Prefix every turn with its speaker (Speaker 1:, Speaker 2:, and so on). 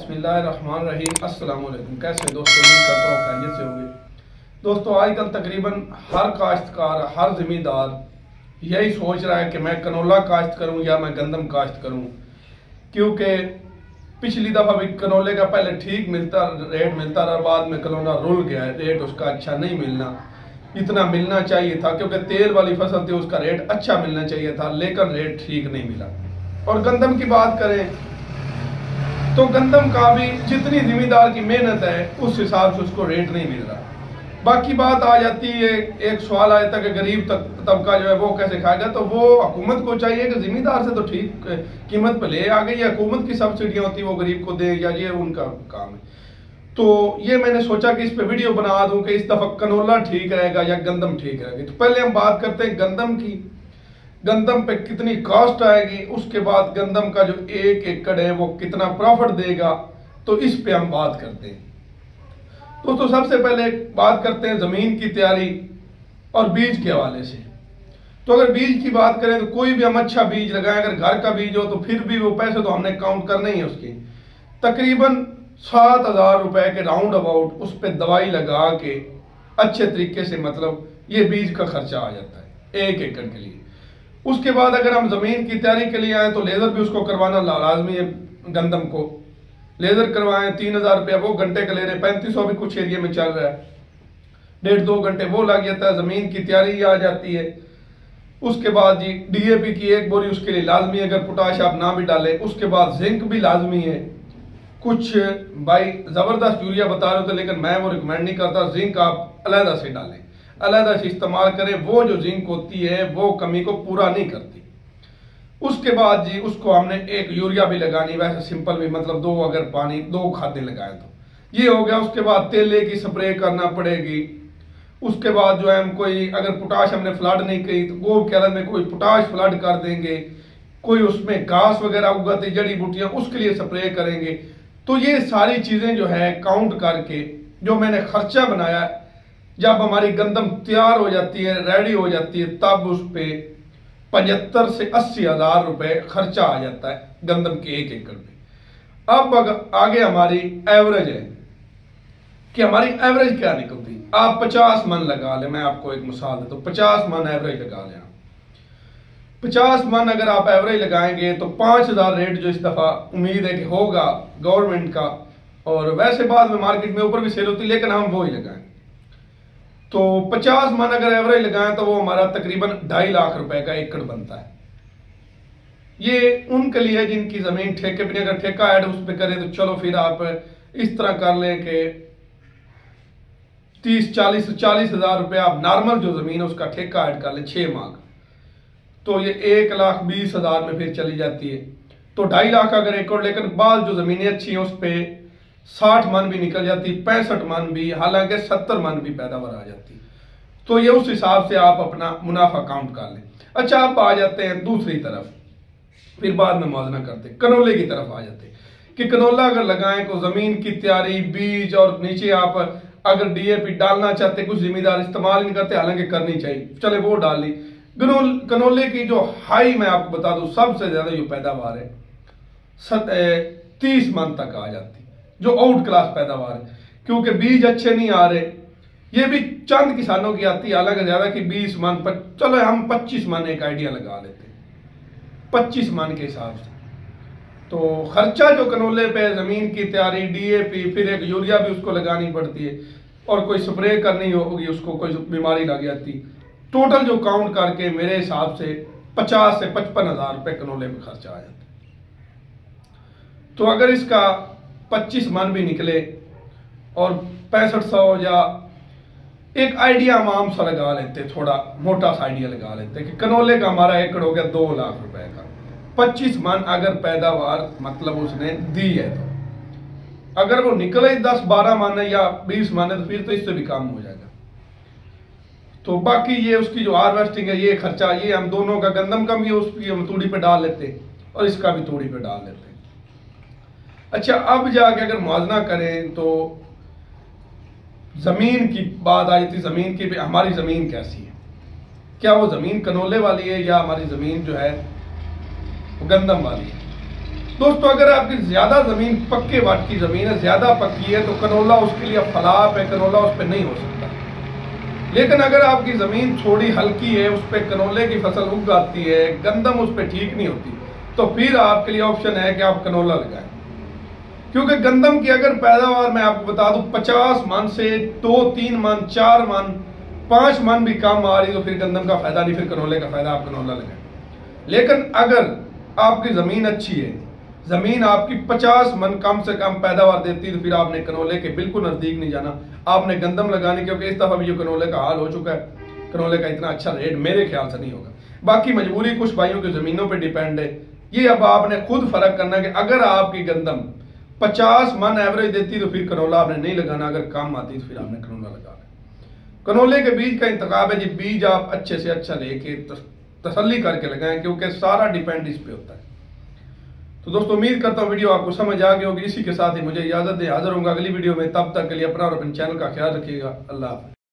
Speaker 1: बिस्मिल्लाहिर्रहमानिर्रहीम। अस्सलाम वालेकुम। कैसे दोस्तों, उम्मीद करता हूँ खैरियत से होंगे। दोस्तों, आजकल तकरीबन हर काश्तकार, हर ज़मींदार यही सोच रहा है कि मैं कनोला काश्त करूँ या मैं गंदम काश्त करूँ, क्योंकि पिछली दफ़ा भी कनोले का पहले ठीक रेट मिलता रहा, बाद में कनोला रुल गया है, रेट उसका अच्छा नहीं मिलना जितना मिलना चाहिए था, क्योंकि तेल वाली फसल थी उसका रेट अच्छा मिलना चाहिए था, लेकिन रेट ठीक नहीं मिला। और गंदम की बात करें तो गंदम का भी जितनी जिम्मेदार की मेहनत है उस हिसाब से उसको रेट नहीं मिल रहा। बाकी बात आ जाती है, एक सवाल आया था कि गरीब तबका जो है वो कैसे खाएगा, तो वो हुकूमत को चाहिए कि जिम्मेदार से तो ठीक कीमत पे ले आ गई, या हुकूमत की सब्सिडियाँ होती है वो गरीब को दे, या ये उनका काम है। तो ये मैंने सोचा कि इस पे वीडियो बना दूं कि इस दफा कनोला ठीक रहेगा या गंदम ठीक रहेगी। तो पहले हम बात करते हैं गंदम की, गंदम पे कितनी कॉस्ट आएगी, उसके बाद गंदम का जो 1 एकड़ है वो कितना प्रॉफिट देगा, तो इस पे हम बात करते हैं। तो सबसे पहले बात करते हैं जमीन की तैयारी और बीज के हवाले से। तो अगर बीज की बात करें तो कोई भी हम अच्छा बीज लगाएं, अगर घर का बीज हो तो फिर भी वो पैसे तो हमने काउंट करने ही है उसके, तकरीबन 7,000 रुपए के राउंड अबाउट उस पर दवाई लगा के अच्छे तरीके से, मतलब ये बीज का खर्चा आ जाता है 1 एकड़ के लिए। उसके बाद अगर हम जमीन की तैयारी के लिए आए तो लेजर भी उसको करवाना लाजमी है। गंदम को लेजर करवाएं, 3,000 रुपया वो घंटे का ले रहे, 3500 भी कुछ एरिया में चल रहा है, 1.5-2 घंटे वो लग जाता है, जमीन की तैयारी आ जाती है। उसके बाद जी DAP की 1 बोरी उसके लिए लाजमी है, अगर पोटाश आप ना भी डालें। उसके बाद जिंक भी लाजमी है। कुछ भाई जबरदस्त यूरिया बता रहे थे, लेकिन मैं वो रिकमेंड नहीं करता, जिंक आप अलहदा से डालें, अलहदा से इस्तेमाल करें, वो जो जिंक होती है वो कमी को पूरा नहीं करती। उसके बाद जी उसको हमने एक यूरिया भी लगानी, वैसे सिंपल भी, मतलब 2 अगर पानी 2 खादें लगाए तो ये हो गया। उसके बाद तेले की स्प्रे करना पड़ेगी। उसके बाद जो है हम कोई अगर पोटाश हमने फ्लड नहीं की तो वो केरल में कोई पोटाश फ्लड कर देंगे, कोई उसमें घास वगैरह उगाती जड़ी बूटियां उसके लिए स्प्रे करेंगे। तो ये सारी चीजें जो है काउंट करके जो मैंने खर्चा बनाया, जब हमारी गंदम तैयार हो जाती है, रेडी हो जाती है, तब उस पर 75 से 80 हजार रुपए खर्चा आ जाता है गंदम के 1 एकड़ में। अब आगे हमारी एवरेज है कि हमारी एवरेज क्या निकलती। आप 50 मन लगा ले, मैं आपको एक मिसाल देता हूं, 50 मन एवरेज लगा लें। 50 मन अगर आप एवरेज लगाएंगे तो 5,000 रेट जो इस दफा उम्मीद है कि होगा गवर्नमेंट का, और वैसे बाद में मार्केट में ऊपर भी सेल होती है, लेकिन हम वो ही लगाएं। तो 50 मन अगर एवरेज लगाएं तो वो हमारा तकरीबन 2.5 लाख रुपए का एकड़ बनता है। ये उनके लिए जिनकी जमीन ठेके पे, अगर ठेका ऐड उस पर करें तो चलो फिर आप इस तरह कर लें कि 30-40 हजार रुपये आप नॉर्मल जो जमीन है उसका ठेका ऐड कर लें 6 माह का, तो ये 1,20,000 में फिर चली जाती है। तो 2.5 लाख अगर एकड़, लेकिन बाद जो जमीनें अच्छी हैं उस पर 60 मन भी निकल जाती, 65 मन भी, हालांकि 70 मन भी पैदावार आ जाती। तो ये उस हिसाब से आप अपना मुनाफा काउंट कर लें। अच्छा, आप आ जाते हैं दूसरी तरफ, फिर बाद में मुआवजा करते कनोले की तरफ आ जाते कि कनोला अगर लगाएं तो जमीन की तैयारी, बीज, और नीचे आप अगर DAP डालना चाहते, कुछ जिम्मेदार इस्तेमाल नहीं करते, हालांकि करनी चाहिए, चले वो डाल ली। कनोले की जो हाई मैं आपको बता दूं, सबसे ज्यादा जो पैदावार है 30 मन तक आ जाती, जो आउट क्लास पैदावार है, क्योंकि बीज अच्छे नहीं आ रहे। ये भी चंद किसानों की आती है, हालांकि ज्यादा की 20 मन पर, चलो हम 25 मन एक आइडिया लगा लेते हैं, 25 मन के हिसाब से। तो खर्चा जो कनोले पे, जमीन की तैयारी, DAP, फिर एक यूरिया भी उसको लगानी पड़ती है, और कोई स्प्रे करनी होगी, उसको कोई बीमारी लग जाती, टोटल जो काउंट करके मेरे हिसाब से 50 से 55 हजार रुपये कनोले में खर्चा आ जाता है। तो अगर इसका 25 मन भी निकले और 6500, या एक आइडिया हम आम सा लगा लेते, थोड़ा मोटा सा आइडिया लगा लेते कि कनोले का हमारा एकड़ हो गया 2 लाख रुपए का, 25 मन अगर पैदावार मतलब उसने दी है, तो अगर वो निकले 10-12 मन है या 20 मन है तो फिर तो इससे भी कम हो जाएगा। तो बाकी ये उसकी जो हार्वेस्टिंग है, ये खर्चा, ये हम दोनों का, गंदम का भी उसकी हम तूड़ी पे डाल लेते और इसका भी तूड़ी पे डाल लेते। अच्छा, अब जाके अगर मुआवजा करें तो जमीन की बात आई थी, जमीन की, हमारी जमीन कैसी है, क्या वो जमीन कनोले वाली है या हमारी जमीन जो है वो गंदम वाली है। दोस्तों अगर आपकी ज्यादा जमीन पक्के वाट की जमीन है, ज्यादा पक्की है, तो कनोला उसके लिए फलाप है, कनोला उस पर नहीं हो सकता। लेकिन अगर आपकी जमीन थोड़ी हल्की है, उस पर कनोले की फसल उग जाती है, गंदम उस पर ठीक नहीं होती, तो फिर आपके लिए ऑप्शन है कि आप कनोला लगाएं। क्योंकि गंदम की अगर पैदावार मैं आपको बता दूं 50 मन से 2-3 मन 4 मन 5 मन भी कम आ रही, तो फिर गंदम का फायदा नहीं, फिर कनोले का फायदा, आप कनोला लगाएं। लेकिन अगर आपकी जमीन अच्छी है, जमीन आपकी 50 मन कम से कम पैदावार देती है, तो फिर आपने कनोले के बिल्कुल नजदीक नहीं जाना, आपने गंदम लगानी। क्योंकि इस दफा भी जो कनोले का हाल हो चुका है, कनोले का इतना अच्छा रेट मेरे ख्याल से नहीं होगा। बाकी मजबूरी कुछ भाइयों की जमीनों पर डिपेंड है, ये अब आपने खुद फर्क करना कि अगर आपकी गंदम 50 मन एवरेज देती तो फिर कनोला आपने नहीं लगाना, अगर कम आती तो फिर आपने कनोला लगाना। कनोले के बीज का इंतखाब है जी, बीज आप अच्छे से अच्छा लेके तसल्ली करके लगाएं, क्योंकि सारा डिपेंड इस पे होता है। तो दोस्तों उम्मीद करता हूँ वीडियो आपको समझ आ गई होगी। इसी के साथ ही मुझे इजाजत दे, हाजिर होऊंगा अगली वीडियो में। तब तक के लिए अपना और अपने चैनल का ख्याल रखिएगा। अल्लाह हाफ़िज़।